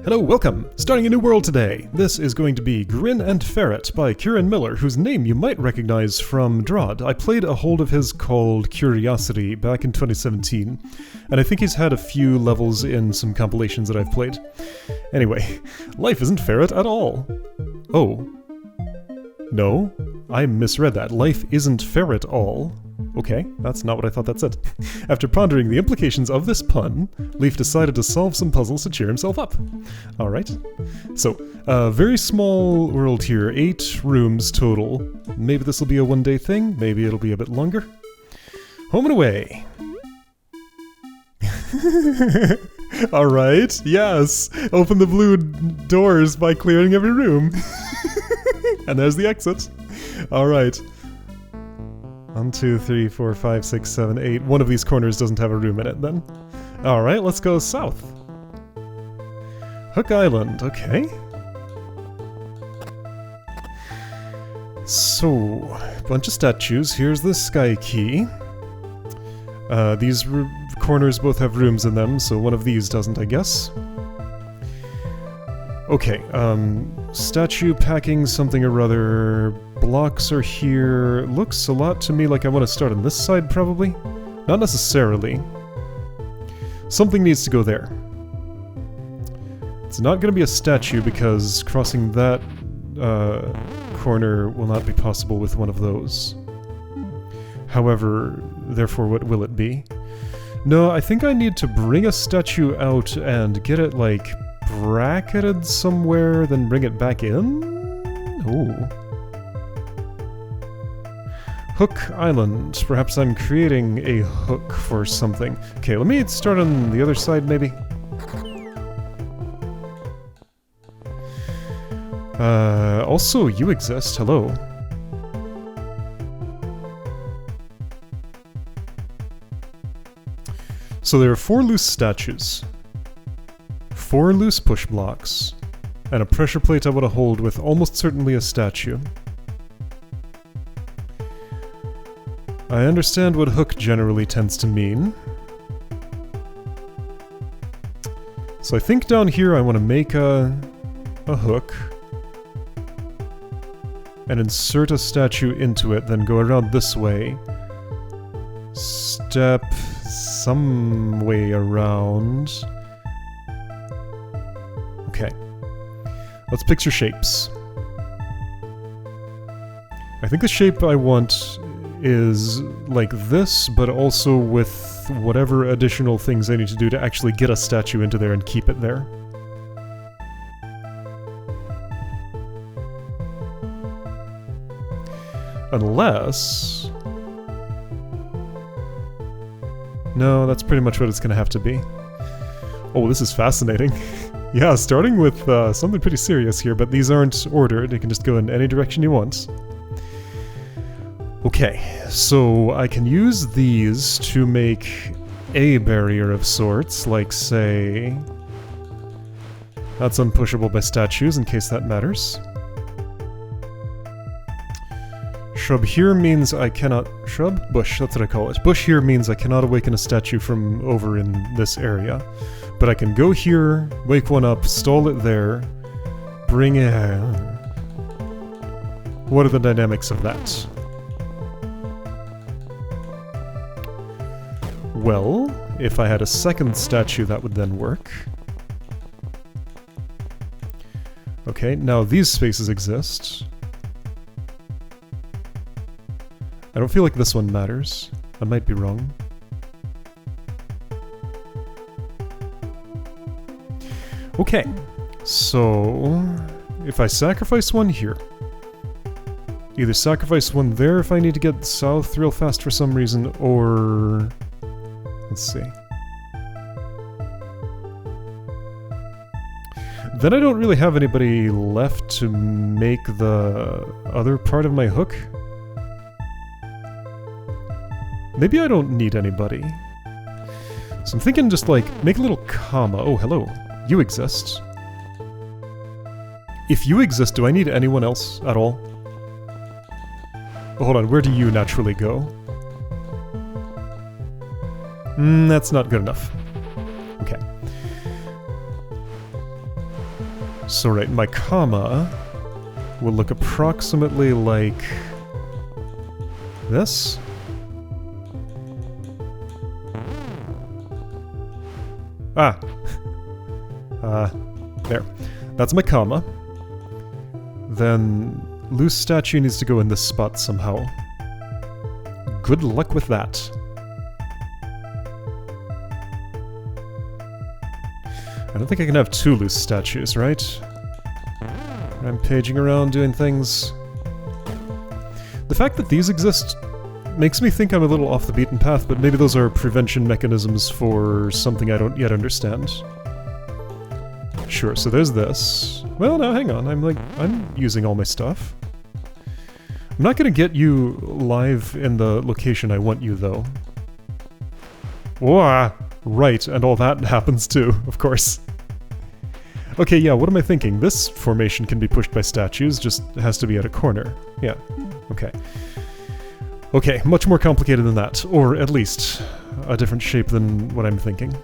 Hello, welcome! Starting a new world today! This is going to be Grin and Ferret by Kieran Miller, whose name you might recognize from Drod. I played a hold of his called Curiosity back in 2017, and I think he's had a few levels in some compilations that I've played. Anyway, life isn't ferret at all. Oh. No, I misread that. Life isn't ferret all. Okay, that's not what I thought that said. After pondering the implications of this pun, Leaf decided to solve some puzzles to cheer himself up. Alright. So, very small world here, 8 rooms total. Maybe this will be a one-day thing, maybe it'll be a bit longer. Home and away! Alright, yes! Open the blue doors by clearing every room. And there's the exit. Alright. 1, 2, 3, 4, 5, 6, 7, 8. One of these corners doesn't have a room in it, then. Alright, let's go south. Hook Island, okay. So, bunch of statues. Here's the Sky Key. These corners both have rooms in them, so one of these doesn't, I guess. Okay, statue packing something or other. Blocks are here. Looks a lot to me like I want to start on this side, probably. Not necessarily. Something needs to go there. It's not going to be a statue because crossing that corner will not be possible with one of those. However, therefore, what will it be? No, I think I need to bring a statue out and get it, like, bracketed somewhere, then bring it back in? Ooh. Hook Island. Perhaps I'm creating a hook for something. Okay, let me start on the other side, maybe. Also, you exist. Hello. So there are 4 loose statues, 4 loose push blocks, and a pressure plate I want to hold with almost certainly a statue. I understand what hook generally tends to mean. So I think down here I want to make a hook and insert a statue into it, then go around this way. Step some way around. Okay. Let's picture shapes. I think the shape I want is like this, but also with whatever additional things I need to do to actually get a statue into there and keep it there. Unless... No, that's pretty much what it's gonna have to be. Oh, this is fascinating. Yeah, starting with something pretty serious here, but these aren't ordered. You can just go in any direction you want. Okay, so I can use these to make a barrier of sorts, like, say... That's unpushable by statues, in case that matters. Shrub here means I cannot... Shrub? Bush, that's what I call it. Bush here means I cannot awaken a statue from over in this area. But I can go here, wake one up, stall it there, bring it... What are the dynamics of that? Well, if I had a second statue, that would then work. Okay, now these spaces exist. I don't feel like this one matters. I might be wrong. Okay, so if I sacrifice one here, either sacrifice one there if I need to get south real fast for some reason, or... Let's see. Then I don't really have anybody left to make the other part of my hook. Maybe I don't need anybody. So I'm thinking just like, make a little comma. Oh, hello. You exist. If you exist, do I need anyone else at all? Oh, hold on, where do you naturally go? That's not good enough. Okay. So right, my comma will look approximately like this. Ah! There. That's my comma. Then loose statue needs to go in this spot somehow. Good luck with that. I don't think I can have two loose statues, right? I'm paging around doing things. The fact that these exist makes me think I'm a little off the beaten path, but maybe those are prevention mechanisms for something I don't yet understand. Sure, so there's this. Well, now hang on, I'm using all my stuff. I'm not gonna get you live in the location I want you, though. Whoa! Right, and all that happens too, of course. Okay, yeah, what am I thinking? This formation can be pushed by statues, just has to be at a corner. Yeah, okay. Okay, much more complicated than that, or at least a different shape than what I'm thinking.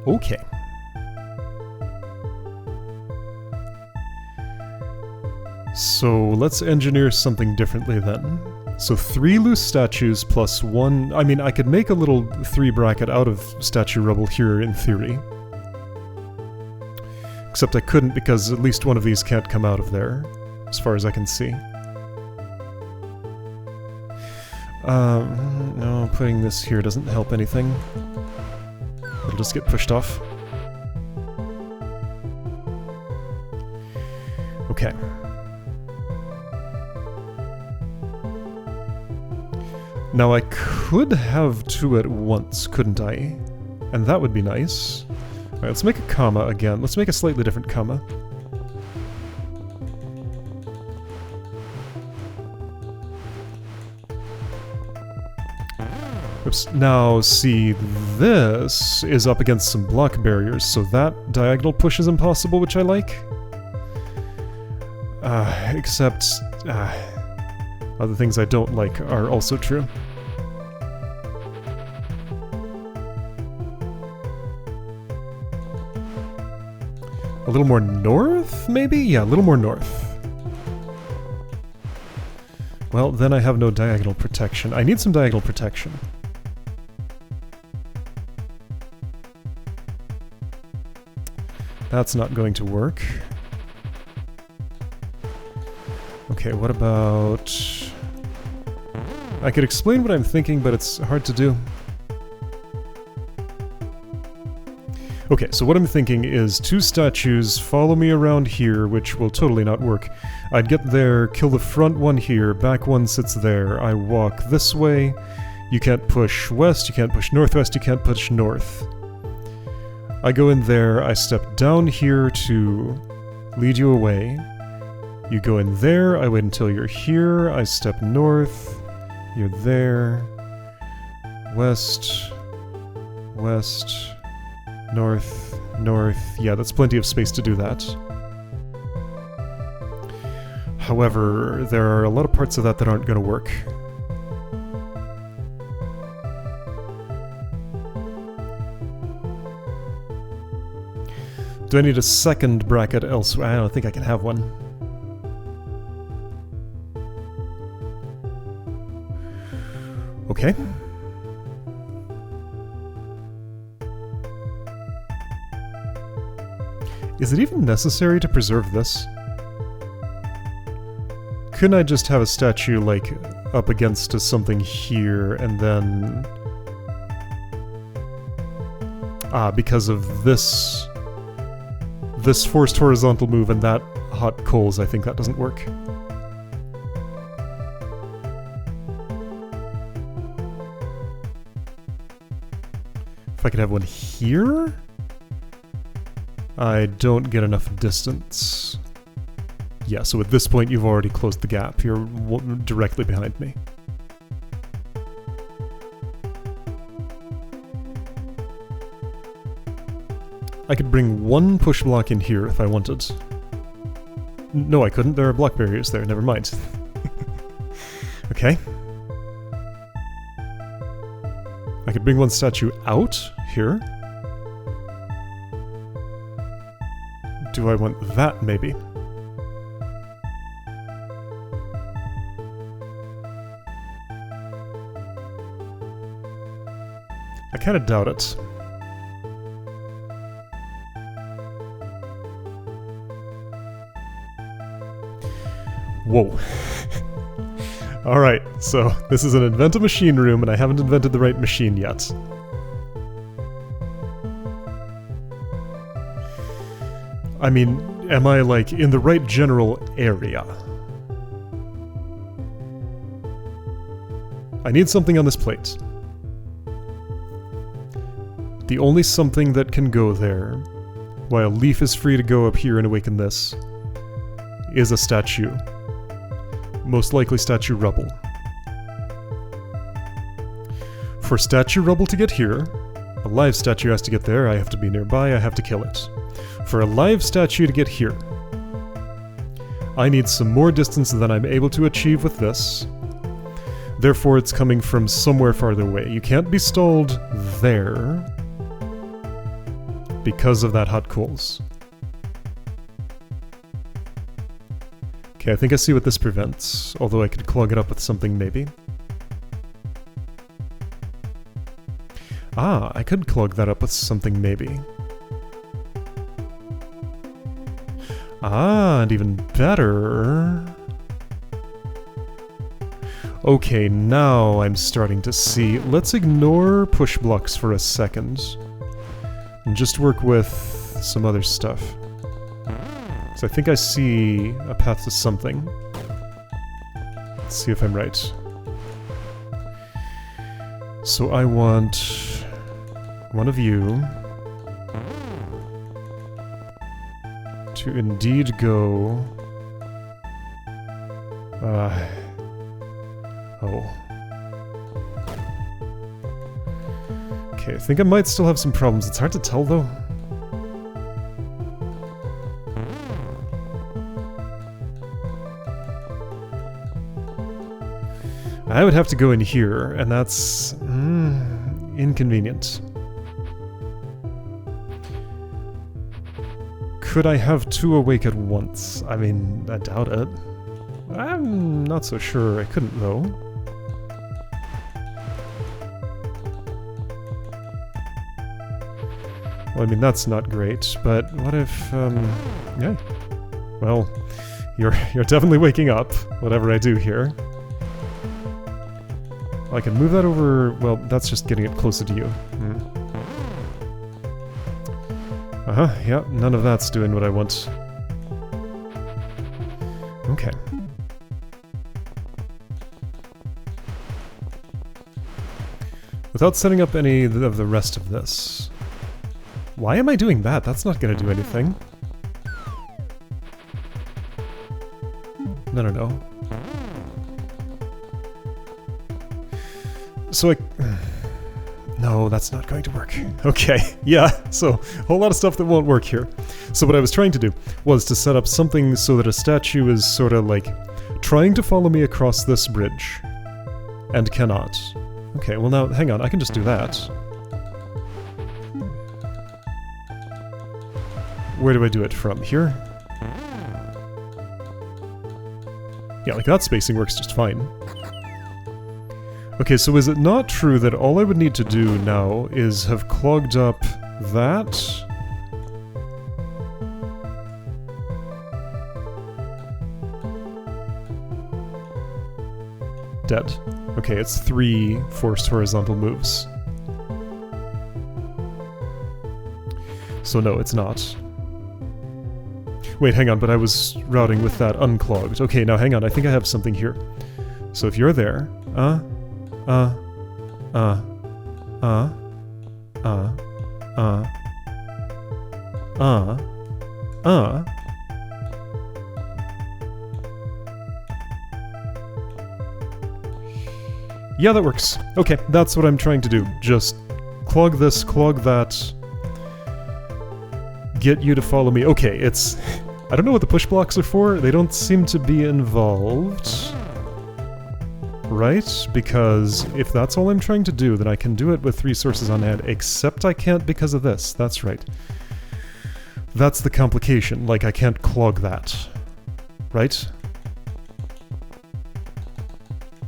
Okay. So let's engineer something differently then. So 3 loose statues plus 1... I mean, I could make a little 3 bracket out of statue rubble here in theory. Except I couldn't because at least one of these can't come out of there, as far as I can see. No, putting this here doesn't help anything. It'll just get pushed off. Okay. Now I could have 2 at once, couldn't I? And that would be nice. Alright, let's make a comma again. Let's make a slightly different comma. Oops. Now, see, this is up against some block barriers, so that diagonal push is impossible, which I like. Except... other things I don't like are also true. A little more north, maybe? Yeah, a little more north. Well, then I have no diagonal protection. I need some diagonal protection. That's not going to work. Okay, what about... I could explain what I'm thinking, but it's hard to do. Okay, so what I'm thinking is 2 statues follow me around here, which will totally not work. I'd get there, kill the front one here, back one sits there. I walk this way. You can't push west, you can't push northwest, you can't push north. I go in there, I step down here to lead you away. You go in there, I wait until you're here, I step north, you're there, west, west, north, north. Yeah, that's plenty of space to do that. However, there are a lot of parts of that that aren't going to work. Do I need a second bracket elsewhere? I don't think I can have one. Okay. Is it even necessary to preserve this? Couldn't I just have a statue, like, up against something here, and then... because of this forced horizontal move and that hot coals, I think that doesn't work. If I could have one here? I don't get enough distance. Yeah, so at this point you've already closed the gap. You're directly behind me. I could bring one push block in here if I wanted. No, I couldn't. There are block barriers there. Never mind. Okay. I could bring one statue out here. Do I want that, maybe? I kind of doubt it. Whoa. Alright, so this is an invent a machine room, and I haven't invented the right machine yet. I mean, am I, like, in the right general area? I need something on this plate. The only something that can go there, while Leaf is free to go up here and awaken this, is a statue. Most likely statue rubble. For statue rubble to get here, a live statue has to get there, I have to be nearby, I have to kill it. For a live statue to get here, I need some more distance than I'm able to achieve with this. Therefore it's coming from somewhere farther away. You can't be stalled there because of that hot coals. Okay, I think I see what this prevents, although I could clog it up with something maybe. Ah, I could clog that up with something maybe. Ah, and even better... Okay, now I'm starting to see. Let's ignore push blocks for a second. And just work with some other stuff. So I think I see a path to something. Let's see if I'm right. So I want one of you to indeed go... Oh. Okay, I think I might still have some problems. It's hard to tell, though. I would have to go in here, and that's... inconvenient. Could I have two awake at once? I mean, I doubt it. I'm not so sure I couldn't, though. Well, I mean, that's not great, but what if, yeah. Well, you're definitely waking up, whatever I do here. I can move that over... Well, that's just getting it closer to you. Uh-huh, yeah, none of that's doing what I want. Okay. Without setting up any of the rest of this. Why am I doing that? That's not gonna do anything. No. So no, that's not going to work. Okay, yeah, so a whole lot of stuff that won't work here. So what I was trying to do was to set up something so that a statue is sort of like trying to follow me across this bridge and cannot. Okay, well now, hang on, I can just do that. Where do I do it from? Here? Yeah, like that spacing works just fine. Okay, so is it not true that all I would need to do now is have clogged up that? Dead. Okay, it's 3 forced horizontal moves. So no, it's not. Wait, hang on, but I was routing with that unclogged. Okay, now hang on, I think I have something here. So if you're there, Yeah, that works. Okay, that's what I'm trying to do. Just clog this, clog that. Get you to follow me. Okay, it's... I don't know what the push blocks are for. They don't seem to be involved. Right? Because if that's all I'm trying to do, then I can do it with 3 sources on hand, except I can't because of this. That's right. That's the complication, like I can't clog that. Right?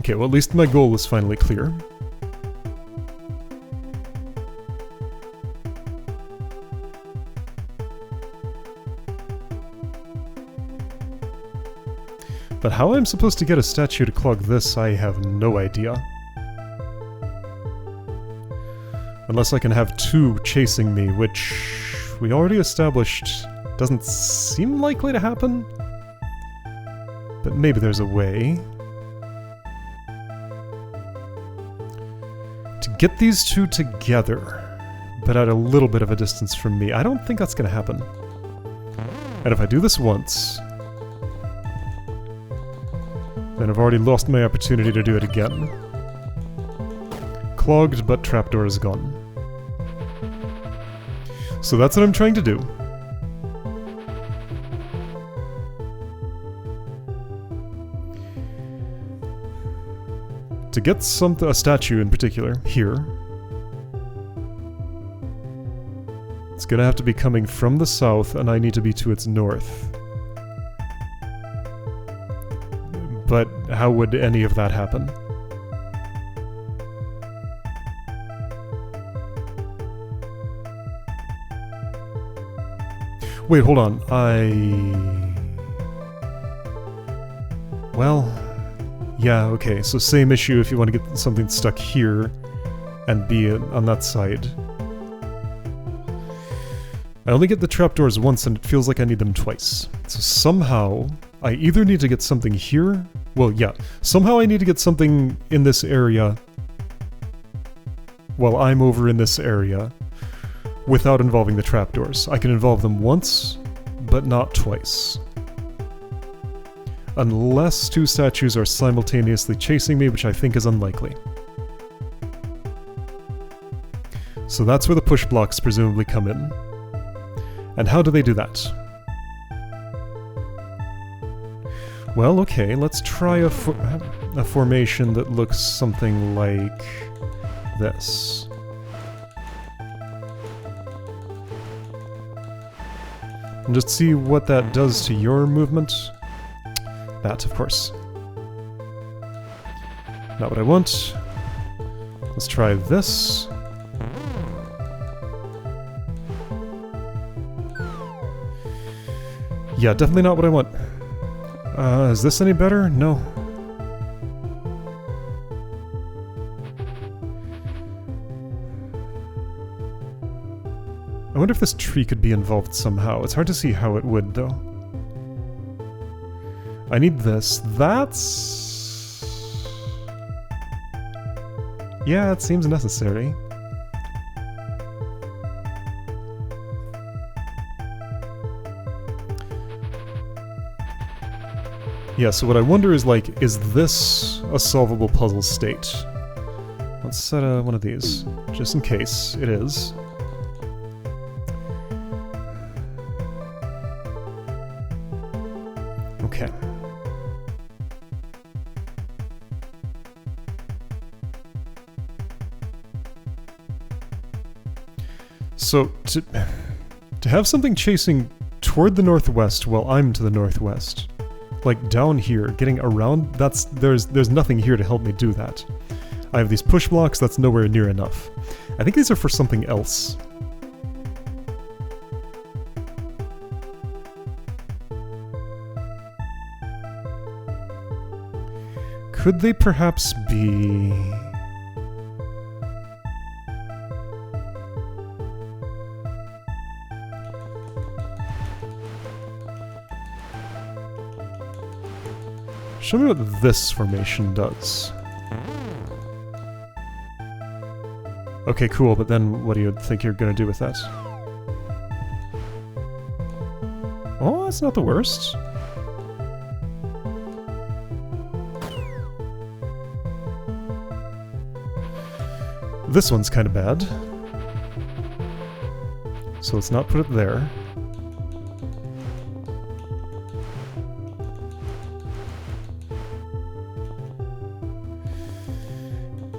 Okay, well at least my goal is finally clear. But how I'm supposed to get a statue to clog this, I have no idea. Unless I can have two chasing me, which we already established doesn't seem likely to happen. But maybe there's a way. To get these two together, but at a little bit of a distance from me. I don't think that's going to happen. And if I do this once, then I've already lost my opportunity to do it again. Clogged, but trapdoor is gone. So that's what I'm trying to do. To get a statue in particular, here, it's gonna have to be coming from the south, and I need to be to its north. But how would any of that happen? Wait, hold on. Well, yeah, okay, so same issue if you want to get something stuck here and be on that side. I only get the trapdoors once and it feels like I need them twice. So somehow, I either need to get something here, well, yeah, somehow I need to get something in this area while I'm over in this area without involving the trapdoors. I can involve them once, but not twice. Unless two statues are simultaneously chasing me, which I think is unlikely. So that's where the push blocks presumably come in. And how do they do that? Well, okay, let's try a formation that looks something like this. And just see what that does to your movement. That, of course. Not what I want. Let's try this. Yeah, definitely not what I want. Is this any better? No. I wonder if this tree could be involved somehow. It's hard to see how it would, though. I need this. That's... yeah, it seems necessary. Yeah, so what I wonder is, like, is this a solvable puzzle state? Let's set one of these, just in case it is. Okay. So, to have something chasing toward the northwest while I'm to the northwest, like down here, getting around, there's nothing here to help me do that. I have these push blocks, that's nowhere near enough. I think these are for something else. Could they perhaps be... show me what this formation does. Okay, cool, but then what do you think you're gonna do with that? Oh, that's not the worst. This one's kind of bad. So let's not put it there.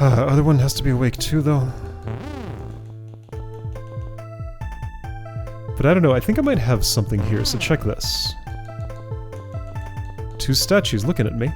Other one has to be awake too, though. But I don't know, I think I might have something here, so check this. 2 statues looking at me.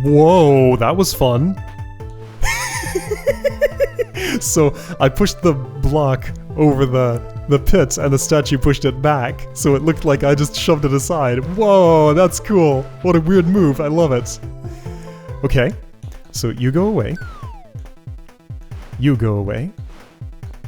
Whoa, that was fun. So I pushed the block over the pit and the statue pushed it back, so it looked like I just shoved it aside. Whoa, that's cool. What a weird move, I love it. Okay, so you go away. You go away.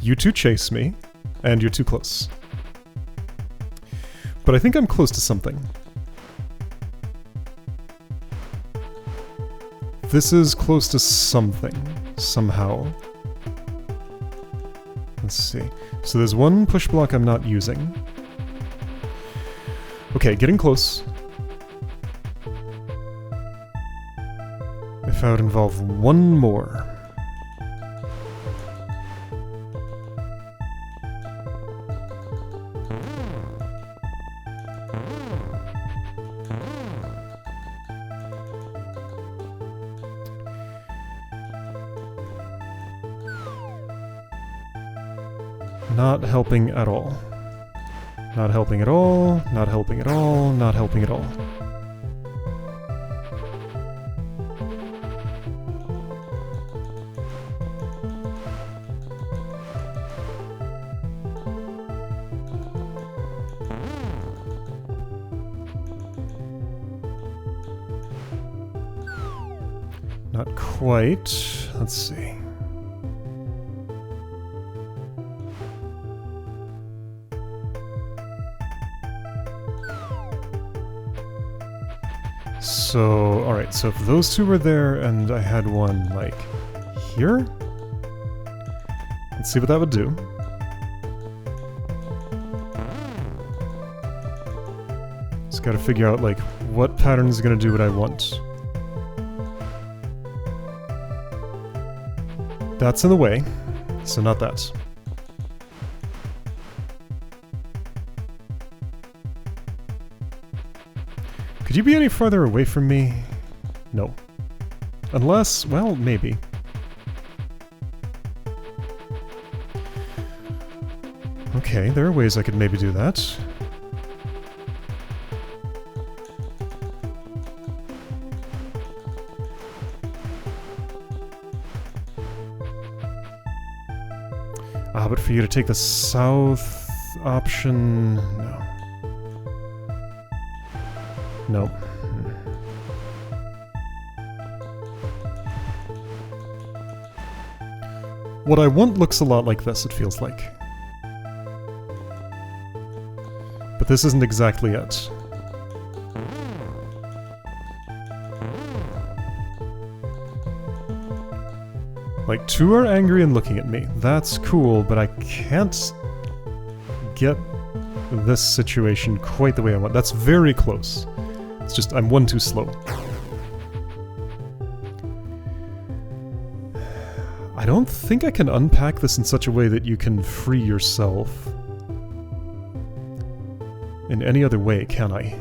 You two chase me, and you're too close. But I think I'm close to something. This is close to something, somehow. Let's see. So there's one push block I'm not using. Okay, getting close. If I would involve one more. Not helping at all. Not helping at all, not helping at all, not helping at all. Not quite. Let's see. So, alright, so if those two were there and I had one, like, here? Let's see what that would do. Just gotta figure out, like, what pattern is gonna do what I want. That's in the way, so not that. Could you be any farther away from me? No. Unless, well, maybe. Okay, there are ways I could maybe do that. But for you to take the south option... no. Nope. What I want looks a lot like this, it feels like. But this isn't exactly it. Like, 2 are angry and looking at me. That's cool, but I can't get this situation quite the way I want. That's very close. It's just, I'm one too slow. I don't think I can unpack this in such a way that you can free yourself in any other way, can I?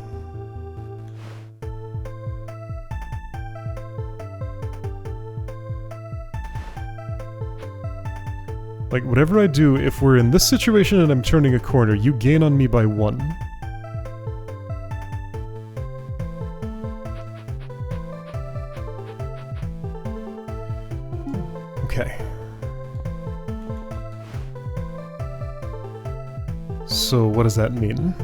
Like, whatever I do, if we're in this situation and I'm turning a corner, you gain on me by 1. Okay. So what does that mean?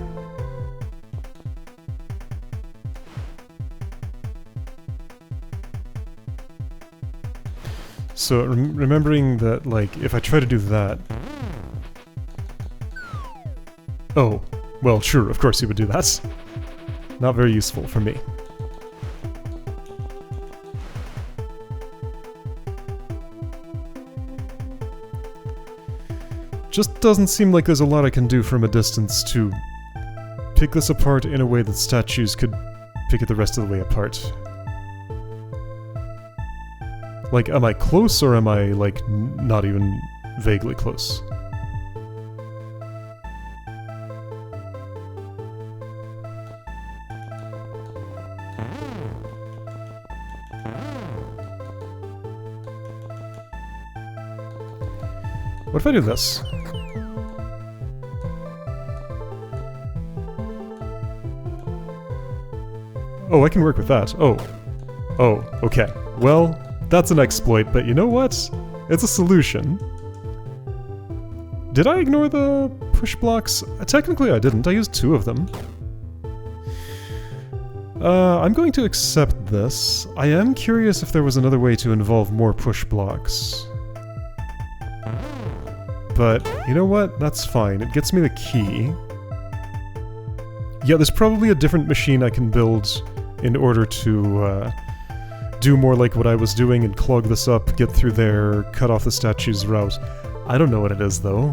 So remembering that, like, if I try to do that... Oh, well, sure, of course you would do that. Not very useful for me. Just doesn't seem like there's a lot I can do from a distance to pick this apart in a way that statues could pick it the rest of the way apart. Like, am I close, or am I, like, not even vaguely close? What if I do this? Oh, I can work with that. Oh. Oh, okay. Well, that's an exploit, but you know what? It's a solution. Did I ignore the push blocks? Technically I didn't. I used 2 of them. I'm going to accept this. I am curious if there was another way to involve more push blocks. But, you know what? That's fine. It gets me the key. Yeah, there's probably a different machine I can build in order to, do more like what I was doing and clog this up, get through there, cut off the statue's route. I don't know what it is, though.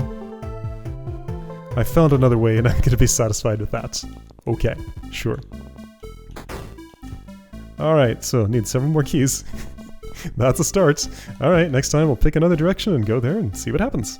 I found another way and I'm gonna be satisfied with that. Okay, sure. Alright, so need 7 more keys. That's a start. Alright, next time we'll pick another direction and go there and see what happens.